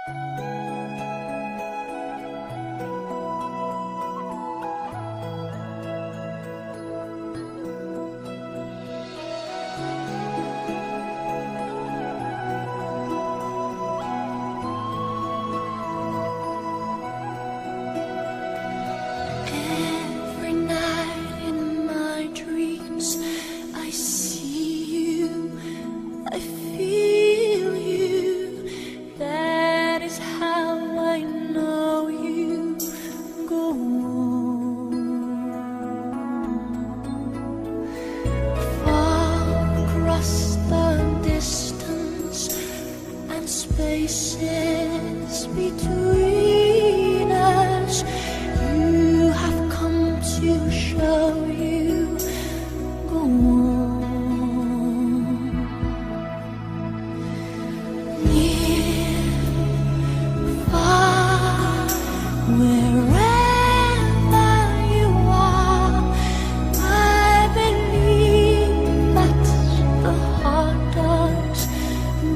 Every night in my dreams, I see you, I feel you. That is how I know you. Go on. Far across the distance and spaces between us, you have come to show you. Go on. Near, far, wherever you are, I believe that the heart does.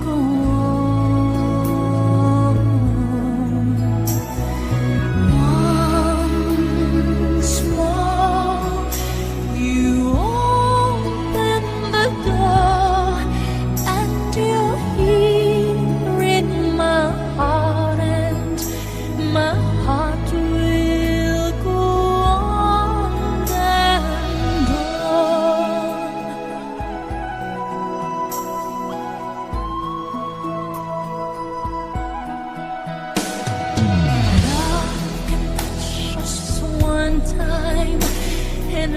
Go on. Once more, you open the door, and you're here in my heart, and my heart will go on and on. Love can touch us one time, and